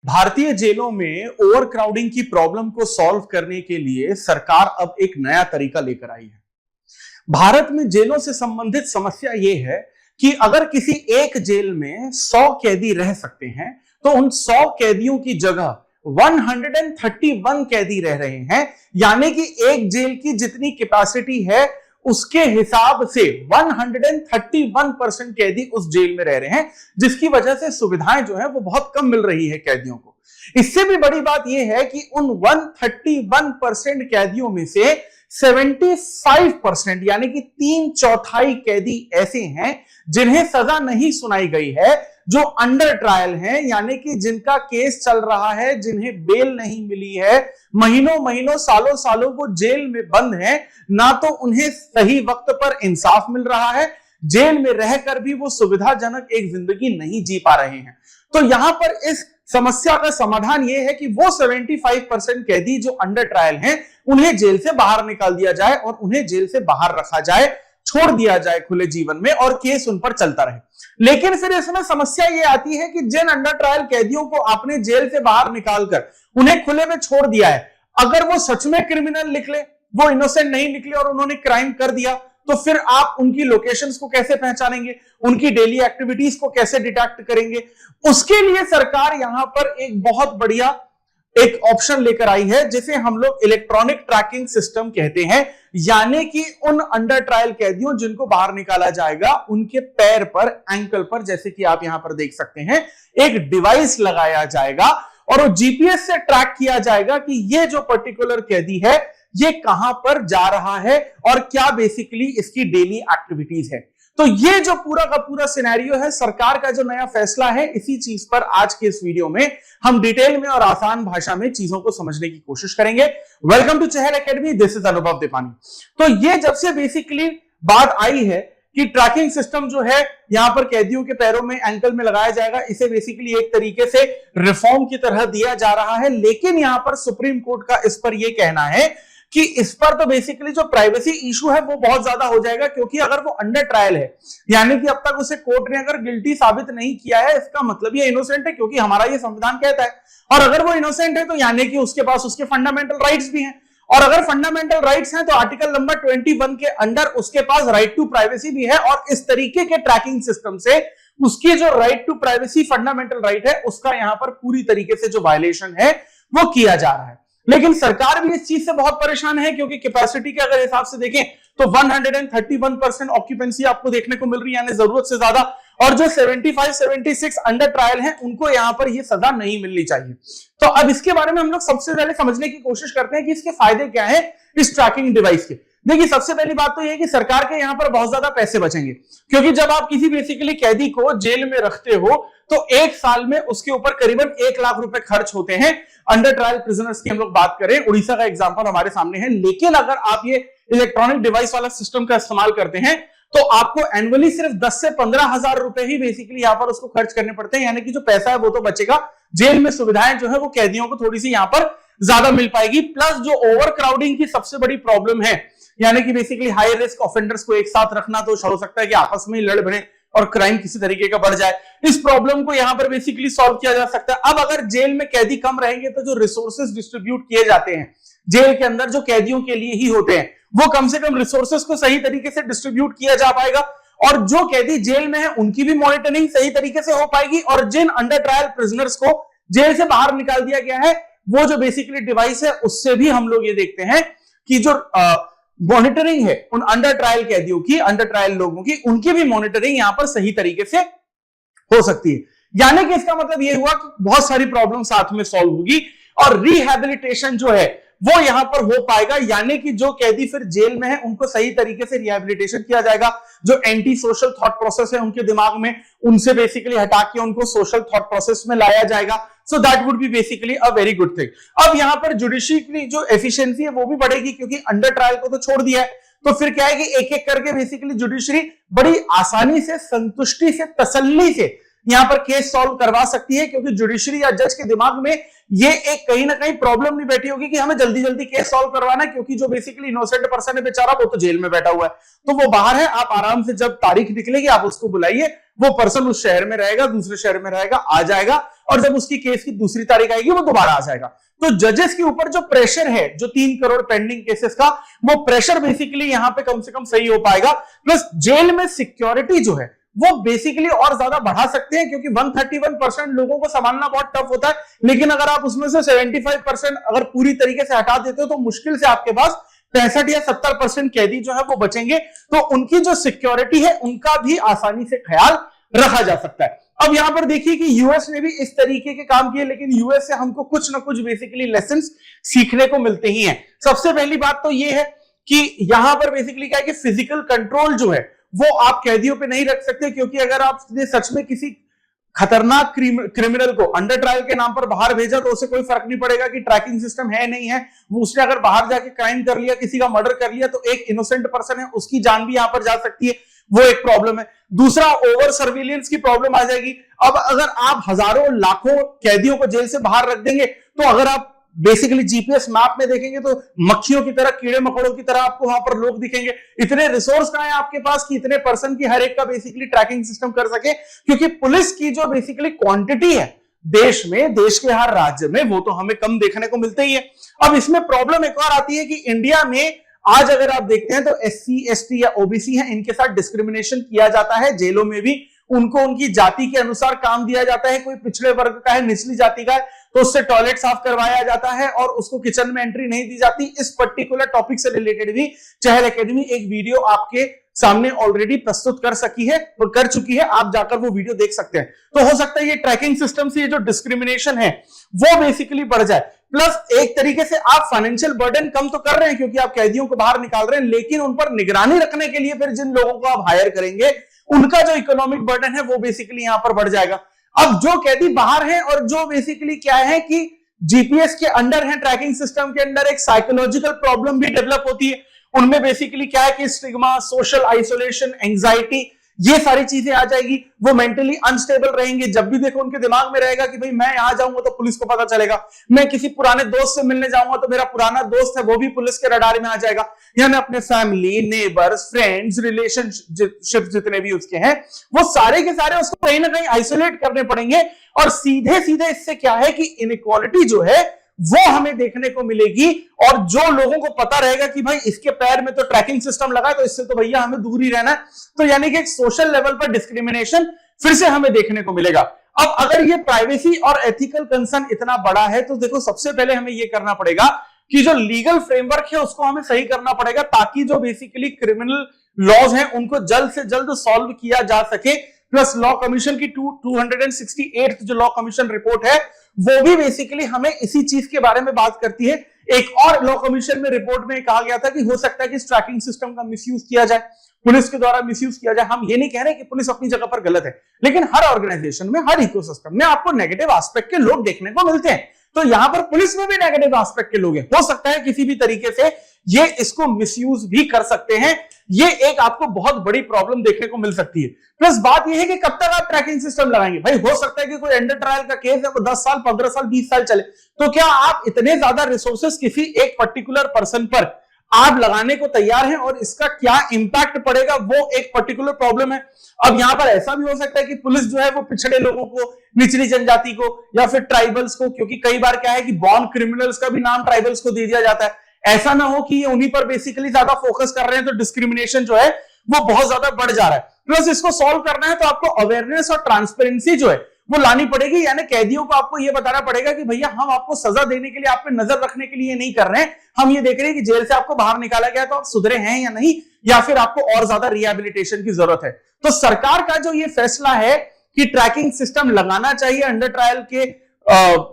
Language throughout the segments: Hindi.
भारतीय जेलों में ओवरक्राउडिंग की प्रॉब्लम को सॉल्व करने के लिए सरकार अब एक नया तरीका लेकर आई है। भारत में जेलों से संबंधित समस्या यह है कि अगर किसी एक जेल में 100 कैदी रह सकते हैं तो उन 100 कैदियों की जगह 131 कैदी रह रहे हैं, यानी कि एक जेल की जितनी कैपेसिटी है उसके हिसाब से 131% कैदी उस जेल में रह रहे हैं, जिसकी वजह से सुविधाएं जो है वो बहुत कम मिल रही है कैदियों को। इससे भी बड़ी बात यह है कि उन 131% कैदियों में से 75% यानी कि 3/4 कैदी ऐसे हैं जिन्हें सजा नहीं सुनाई गई है, जो अंडर ट्रायल हैं, यानी कि जिनका केस चल रहा है, जिन्हें बेल नहीं मिली है, महीनों महीनों सालों सालों वो जेल में बंद हैं, ना तो उन्हें सही वक्त पर इंसाफ मिल रहा है, जेल में रहकर भी वो सुविधाजनक एक जिंदगी नहीं जी पा रहे हैं। तो यहां पर इस समस्या का समाधान यह है कि वो 75% कैदी जो अंडर ट्रायल हैं उन्हें जेल से बाहर निकाल दिया जाए और उन्हें जेल से बाहर रखा जाए, छोड़ दिया जाए खुले जीवन में, और केस उन पर चलता रहे। लेकिन फिर इसमें समस्या यह आती है कि जिन अंडर ट्रायल कैदियों को आपने जेल से बाहर निकालकर उन्हें खुले में छोड़ दिया है, अगर वो सच में क्रिमिनल निकले, वो इनोसेंट नहीं निकले और उन्होंने क्राइम कर दिया, तो फिर आप उनकी लोकेशंस को कैसे पहचानेंगे, उनकी डेली एक्टिविटीज को कैसे डिटेक्ट करेंगे? उसके लिए सरकार यहां पर एक बहुत बढ़िया एक ऑप्शन लेकर आई है जिसे हम लोग इलेक्ट्रॉनिक ट्रैकिंग सिस्टम कहते हैं, यानी कि उन अंडर ट्रायल कैदियों जिनको बाहर निकाला जाएगा उनके पैर पर, एंकल पर, जैसे कि आप यहां पर देख सकते हैं, एक डिवाइस लगाया जाएगा और वो जीपीएस से ट्रैक किया जाएगा कि ये जो पर्टिकुलर कैदी है ये कहां पर जा रहा है और क्या बेसिकली इसकी डेली एक्टिविटीज है। तो ये जो पूरा का पूरा सिनेरियो है, सरकार का जो नया फैसला है, इसी चीज पर आज के इस वीडियो में हम डिटेल में और आसान भाषा में चीजों को समझने की कोशिश करेंगे। Welcome to Chahal academy, this is Anubhav Dipani. तो ये जब से बेसिकली बात आई है कि ट्रैकिंग सिस्टम जो है यहां पर कैदियों के पैरों में, एंकल में लगाया जाएगा, इसे बेसिकली एक तरीके से रिफॉर्म की तरह दिया जा रहा है। लेकिन यहां पर सुप्रीम कोर्ट का इस पर यह कहना है कि इस पर तो बेसिकली जो प्राइवेसी इशू है वो बहुत ज्यादा हो जाएगा, क्योंकि अगर वो अंडर ट्रायल है, यानी कि अब तक उसे कोर्ट ने अगर गिल्टी साबित नहीं किया है, इसका मतलब ये इनोसेंट है, क्योंकि हमारा ये संविधान कहता है। और अगर वो इनोसेंट है तो यानी कि उसके पास उसके फंडामेंटल राइट्स भी हैं, और अगर फंडामेंटल राइट्स हैं तो आर्टिकल नंबर 21 के अंडर उसके पास राइट टू प्राइवेसी भी है, और इस तरीके के ट्रैकिंग सिस्टम से उसकी जो right to privacy fundamental right है उसका यहां पर पूरी तरीके से जो वायलेशन है वो किया जा रहा है। लेकिन सरकार भी इस चीज से बहुत परेशान है, क्योंकि कैपेसिटी के अगर हिसाब से देखें तो 131% ऑक्यूपेंसी आपको देखने को मिल रही है, यानी जरूरत से ज्यादा, और जो 75-76 अंडर ट्रायल हैं उनको यहां पर ये सजा नहीं मिलनी चाहिए। तो अब इसके बारे में हम लोग सबसे पहले समझने की कोशिश करते हैं कि इसके फायदे क्या है इस ट्रैकिंग डिवाइस के। देखिए, सबसे पहली बात तो यह है कि सरकार के यहां पर बहुत ज्यादा पैसे बचेंगे, क्योंकि जब आप किसी बेसिकली कैदी को जेल में रखते हो तो एक साल में उसके ऊपर करीबन 1 लाख रुपए खर्च होते हैं। अंडर ट्रायल प्रिजनर्स की हम लोग बात करें, उड़ीसा का एग्जांपल हमारे सामने है। लेकिन अगर आप ये इलेक्ट्रॉनिक डिवाइस वाला सिस्टम का इस्तेमाल करते हैं तो आपको एनुअली सिर्फ 10 से 15 हजार रुपए ही बेसिकली यहां पर उसको खर्च करने पड़ते हैं, यानी कि जो पैसा है वो तो बचेगा, जेल में सुविधाएं जो है वो कैदियों को थोड़ी सी यहां पर ज्यादा मिल पाएगी। प्लस जो ओवर क्राउडिंग की सबसे बड़ी प्रॉब्लम है, यानी कि बेसिकली हाई रिस्क ऑफेंडर्स को एक साथ रखना, तो हो सकता है कि आपस में ही लड़ भिड़े और क्राइम किसी तरीके का बढ़ जाए, इस प्रॉब्लम को यहां पर बेसिकली सॉल्व किया जा सकता है। अब अगर जेल में कैदी कम रहेंगे तो जो रिसोर्सेज डिस्ट्रीब्यूट किए जाते हैं जेल के अंदर जो कैदियों के लिए ही होते हैं, वो कम से कम रिसोर्सेज को सही तरीके से डिस्ट्रीब्यूट किया जा पाएगा, और जो कैदी जेल में है उनकी भी मॉनिटरिंग सही तरीके से हो पाएगी। और जिन अंडर ट्रायल प्रिजनर्स को जेल से बाहर निकाल दिया गया है, वो जो बेसिकली डिवाइस है उससे भी हम लोग ये देखते हैं कि जो मॉनिटरिंग है उन अंडर ट्रायल कैदियों की, अंडर ट्रायल लोगों की, उनकी भी मॉनिटरिंग यहां पर सही तरीके से हो सकती है। यानी कि इसका मतलब यह हुआ कि बहुत सारी प्रॉब्लम साथ में सॉल्व होगी और रिहैबिलिटेशन जो है वो यहां पर हो पाएगा, यानी कि जो कैदी फिर जेल में है उनको सही तरीके से रिहैबिलिटेशन किया जाएगा। जो एंटी सोशल थॉट प्रोसेस है उनके दिमाग में, उनसे बेसिकली हटा के उनको सोशल थॉट प्रोसेस में लाया जाएगा। So that would be basically a very good thing. अब यहां पर जुडिशरी की जो एफिशिएंसी है वो भी बढ़ेगी, क्योंकि अंडर ट्रायल को तो छोड़ दिया है, तो फिर क्या है कि एक एक करके बेसिकली जुडिशरी बड़ी आसानी से, संतुष्टि से, तसल्ली से यहां पर केस सॉल्व करवा सकती है, क्योंकि जुडिशरी या जज के दिमाग में ये एक कहीं ना कहीं प्रॉब्लम नहीं बैठी होगी कि हमें जल्दी जल्दी केस सॉल्व करवाना है, क्योंकि जो बेसिकली इनोसेंट पर्सन है बेचारा वो तो जेल में बैठा हुआ है, तो वो बाहर है। आप आराम से जब तारीख निकलेगी आप उसको बुलाइए, वो पर्सन उस शहर में रहेगा, दूसरे शहर में रहेगा, आ जाएगा, और जब उसकी केस की दूसरी तारीख आएगी वो दोबारा आ जाएगा। तो जजेस के ऊपर जो प्रेशर है, जो 3 करोड़ पेंडिंग केसेस का, वो प्रेशर बेसिकली यहां पे कम से कम सही हो पाएगा। प्लस जेल में सिक्योरिटी जो है वो बेसिकली और ज्यादा बढ़ा सकते हैं, क्योंकि 131% लोगों को संभालना बहुत टफ होता है, लेकिन अगर आप उसमें से 75% अगर पूरी तरीके से हटा देते हो तो मुश्किल से आपके पास 65 या 70% कैदी जो है वो बचेंगे। तो उनकी जो सिक्योरिटी है उनका भी आसानी से ख्याल रखा जा सकता है। अब यहां पर देखिए कि यूएस ने भी इस तरीके के काम किए, लेकिन यूएस से हमको कुछ ना कुछ बेसिकली लेसन सीखने को मिलते ही हैं। सबसे पहली बात तो यह है कि यहां पर बेसिकली क्या है कि फिजिकल कंट्रोल जो है वो आप कैदियों पे नहीं रख सकते, क्योंकि अगर आपने सच में किसी खतरनाक क्रिमिनल को अंडर ट्रायल के नाम पर बाहर भेजा तो उसे कोई फर्क नहीं पड़ेगा कि ट्रैकिंग सिस्टम है नहीं है। वो उसने अगर बाहर जाके क्राइम कर लिया, किसी का मर्डर कर लिया, तो एक इनोसेंट पर्सन है उसकी जान भी यहां पर जा सकती है, वो एक प्रॉब्लम है। दूसरा, ओवर सर्विलियंस की प्रॉब्लम आ जाएगी। अब अगर आप हजारों लाखों कैदियों को जेल से बाहर रख देंगे, तो अगर आप बेसिकली जीपीएस मैप में देखेंगे तो मक्खियों की तरह, कीड़े मकोड़ों की तरह आपको वहां पर लोग दिखेंगे। इतने रिसोर्स कहां है आपके पास कि इतने पर्सन की हर एक का बेसिकली ट्रैकिंग सिस्टम कर सके, क्योंकि पुलिस की जो बेसिकली क्वांटिटी है देश में, देश के हर राज्य में, वो तो हमें कम देखने को मिलते ही है। अब इसमें प्रॉब्लम एक और आती है कि इंडिया में आज अगर आप देखते हैं तो एससी, एसटी या ओबीसी है, इनके साथ डिस्क्रिमिनेशन किया जाता है। जेलों में भी उनको उनकी जाति के अनुसार काम दिया जाता है। कोई पिछड़े वर्ग का है, निचली जाति का है, तो उससे टॉयलेट साफ करवाया जाता है और उसको किचन में एंट्री नहीं दी जाती। इस पर्टिकुलर टॉपिक से रिलेटेड भी चहल एकेडमी एक वीडियो आपके सामने ऑलरेडी प्रस्तुत कर चुकी है, आप जाकर वो वीडियो देख सकते हैं। तो हो सकता है ये ट्रैकिंग सिस्टम से ये जो डिस्क्रिमिनेशन है वो बेसिकली बढ़ जाए। प्लस एक तरीके से आप फाइनेंशियल बर्डन कम तो कर रहे हैं, क्योंकि आप कैदियों को बाहर निकाल रहे हैं, लेकिन उन पर निगरानी रखने के लिए फिर जिन लोगों को आप हायर करेंगे उनका जो इकोनॉमिक बर्डन है वो बेसिकली यहां पर बढ़ जाएगा। अब जो कैदी बाहर हैं और जो बेसिकली क्या है कि जीपीएस के अंडर है, ट्रैकिंग सिस्टम के अंडर, एक साइकोलॉजिकल प्रॉब्लम भी डेवलप होती है। उनमें बेसिकली क्या है कि स्टिग्मा, सोशल आइसोलेशन, एंजाइटी, ये सारी चीजें आ जाएगी। वो मेंटली अनस्टेबल रहेंगे। जब भी देखो उनके दिमाग में रहेगा कि भाई मैं यहां जाऊंगा तो पुलिस को पता चलेगा, मैं किसी पुराने दोस्त से मिलने जाऊंगा तो मेरा पुराना दोस्त है वो भी पुलिस के रडार में आ जाएगा, या मैं अपने फैमिली, नेबर्स, फ्रेंड्स, रिलेशनशिप जितने भी उसके हैं वो सारे के सारे उसको कहीं ना कहीं आइसोलेट करने पड़ेंगे। और सीधे सीधे इससे क्या है कि इनइक्वालिटी जो है वो हमें देखने को मिलेगी। और जो लोगों को पता रहेगा कि भाई इसके पैर में तो ट्रैकिंग सिस्टम लगा है तो इससे तो भैया हमें दूर ही रहना है, तो यानी कि एक सोशल लेवल पर डिस्क्रिमिनेशन फिर से हमें देखने को मिलेगा। अब अगर ये प्राइवेसी और एथिकल कंसर्न इतना बड़ा है तो देखो सबसे पहले हमें ये करना पड़ेगा कि जो लीगल फ्रेमवर्क है उसको हमें सही करना पड़ेगा, ताकि जो बेसिकली क्रिमिनल लॉज हैं उनको जल्द से जल्द सॉल्व किया जा सके। प्लस लॉ कमीशन की 268 जो लॉ कमीशन रिपोर्ट है वो भी बेसिकली हमें इसी चीज के बारे में बात करती है। एक और लॉ कमीशन में रिपोर्ट में कहा गया था कि हो सकता है कि इस ट्रैकिंग सिस्टम का मिसयूज किया जाए, पुलिस के द्वारा मिसयूज किया जाए। हम ये नहीं कह रहे कि पुलिस अपनी जगह पर गलत है, लेकिन हर ऑर्गेनाइजेशन में, हर इकोसिस्टम में आपको नेगेटिव एस्पेक्ट के लोग देखने को मिलते हैं। तो यहां पर पुलिस में भी नेगेटिव एस्पेक्ट के लोग हैं, हो सकता है किसी भी तरीके से ये इसको मिसयूज भी कर सकते हैं। ये एक आपको बहुत बड़ी प्रॉब्लम देखने को मिल सकती है। प्लस बात यह है कि कब तक आप ट्रैकिंग सिस्टम लगाएंगे। भाई हो सकता है कि कोई अंडर ट्रायल का केस है वो 10 साल, 15 साल, 20 साल चले, तो क्या आप इतने ज्यादा रिसोर्सेस किसी एक पर्टिकुलर पर्सन पर आप लगाने को तैयार हैं, और इसका क्या इंपैक्ट पड़ेगा वो एक पर्टिकुलर प्रॉब्लम है। अब यहां पर ऐसा भी हो सकता है कि पुलिस जो है वो पिछड़े लोगों को, निचली जनजाति को या फिर ट्राइबल्स को, क्योंकि कई बार क्या है कि बॉर्न क्रिमिनल्स का भी नाम ट्राइबल्स को दे दिया जाता है, ऐसा ना हो कि ये उन्हीं पर बेसिकली ज्यादा फोकस कर रहे हैं तो डिस्क्रिमिनेशन जो है वो बहुत ज्यादा बढ़ जा रहा है। प्लस इसको सॉल्व करना है तो आपको अवेयरनेस और ट्रांसपेरेंसी जो है वो लानी पड़ेगी, यानी कैदियों को आपको ये बताना पड़ेगा कि भैया हम आपको सजा देने के लिए, आप पे नजर रखने के लिए नहीं कर रहे हैं, हम ये देख रहे हैं कि जेल से आपको बाहर निकाला गया तो आप सुधरे हैं या नहीं, या फिर आपको और ज्यादा रिहेबिलिटेशन की जरूरत है। तो सरकार का जो ये फैसला है कि ट्रैकिंग सिस्टम लगाना चाहिए अंडर ट्रायल के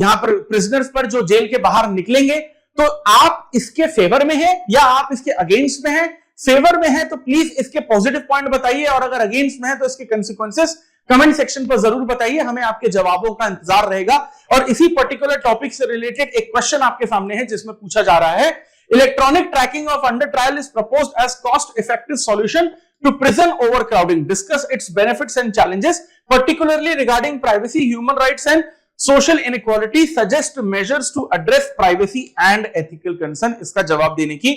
यहां पर प्रिजनर्स पर जो जेल के बाहर निकलेंगे, तो आप इसके फेवर में हैं या आप इसके अगेंस्ट में हैं। फेवर में है तो प्लीज इसके पॉजिटिव पॉइंट बताइए, और अगर अगेंस्ट में है तो इसके कंसिक्वेंसेस कमेंट सेक्शन पर जरूर बताइए, हमें आपके जवाबों का इंतजार रहेगा। और इसी पर्टिकुलर टॉपिक से रिलेटेड एक क्वेश्चन आपके सामने है जिसमें पूछा जा रहा है, electronic tracking of under trial is proposed as cost effective solution to prison overcrowding, discuss its benefits and challenges, particularly regarding privacy, human rights and social inequality, suggest measures to address privacy and ethical concern। इसका जवाब देने की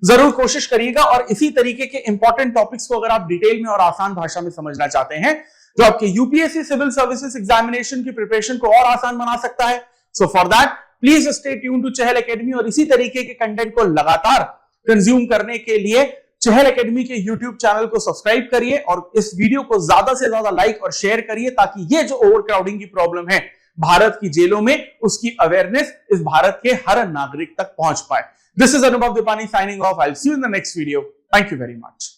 जरूर कोशिश करिएगा। और इसी तरीके के इंपॉर्टेंट टॉपिक्स को अगर आप डिटेल में और आसान भाषा में समझना चाहते हैं जो आपके यूपीएससी सिविल सर्विसेज एग्जामिनेशन की प्रिपरेशन को और आसान बना सकता है, so for that please stay tune to Chahal academy. और इसी तरीके के कंटेंट को लगातार कंज्यूम करने के लिए चहल एकेडमी के यूट्यूब चैनल को सब्सक्राइब करिए और इस वीडियो को ज्यादा से ज्यादा लाइक और शेयर करिए ताकि ये जो ओवरक्राउडिंग की प्रॉब्लम है भारत की जेलों में, उसकी अवेयरनेस इस भारत के हर नागरिक तक पहुंच पाए। This is Anubhav Dipani signing off. I will see you in the next video. Thank you very much.